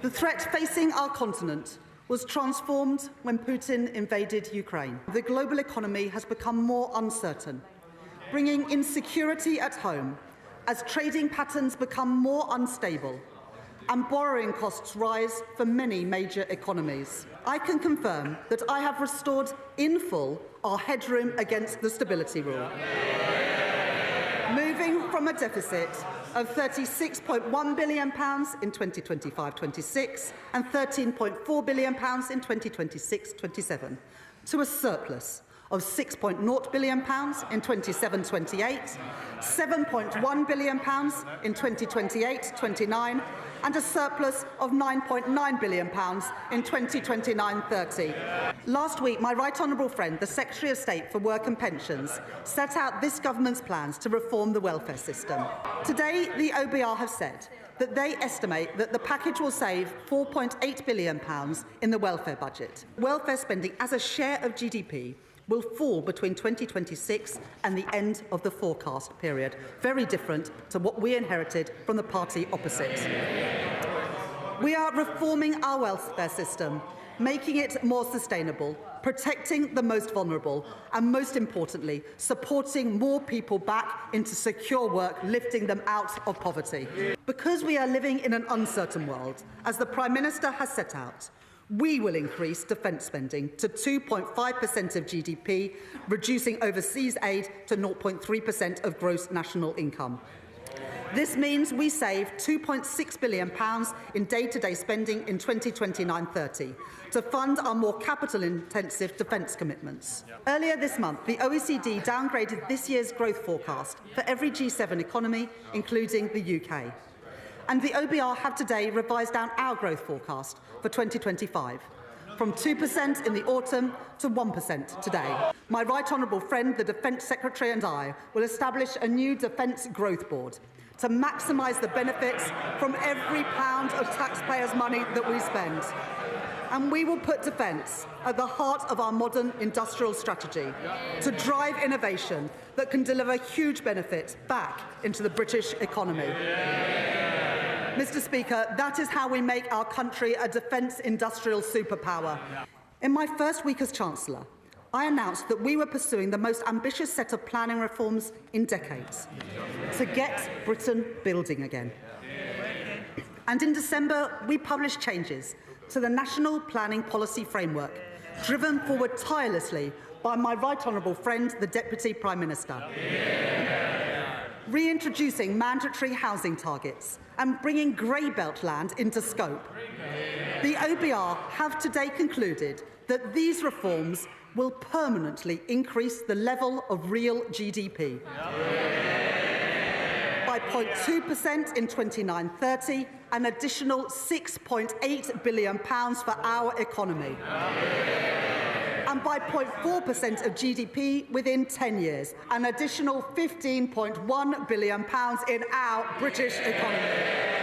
The threat facing our continent was transformed when Putin invaded Ukraine. The global economy has become more uncertain, bringing insecurity at home as trading patterns become more unstable and borrowing costs rise for many major economies. I can confirm that I have restored in full our headroom against the stability rule, moving from a deficit of £36.1 billion in 2025-26 and £13.4 billion in 2026-27 to a surplus of £6.0 billion in 27-28, £7.1 billion in 2028-29, and a surplus of £9.9 billion in 2029-30. Last week, my right honourable friend, the Secretary of State for Work and Pensions, set out this government's plans to reform the welfare system. Today, the OBR have said that they estimate that the package will save £4.8 billion in the welfare budget. Welfare spending as a share of GDP will fall between 2026 and the end of the forecast period, very different to what we inherited from the party opposite. We are reforming our welfare system, making it more sustainable, protecting the most vulnerable, and most importantly, supporting more people back into secure work, lifting them out of poverty. Because we are living in an uncertain world, as the Prime Minister has set out, we will increase defence spending to 2.5% of GDP, reducing overseas aid to 0.3% of gross national income. This means we save £2.6 billion in day-to-day spending in 2029-30 to fund our more capital-intensive defence commitments. Earlier this month, the OECD downgraded this year's growth forecast for every G7 economy, including the UK. And the OBR have today revised down our growth forecast for 2025, from 2% in the autumn to 1% today. My right honourable friend, the Defence Secretary, and I will establish a new Defence Growth Board to maximise the benefits from every pound of taxpayers' money that we spend. And we will put defence at the heart of our modern industrial strategy to drive innovation that can deliver huge benefits back into the British economy. Mr. Speaker, that is how we make our country a defence industrial superpower. In my first week as Chancellor, I announced that we were pursuing the most ambitious set of planning reforms in decades to get Britain building again. And in December, we published changes to the National Planning Policy Framework, driven forward tirelessly by my right honourable friend, the Deputy Prime Minister. Reintroducing mandatory housing targets and bringing grey belt land into scope. The OBR have today concluded that these reforms will permanently increase the level of real GDP by 0.2% in 29-30, an additional £6.8 billion for our economy, and by 0.4% of GDP within 10 years, an additional £15.1 billion in our British economy.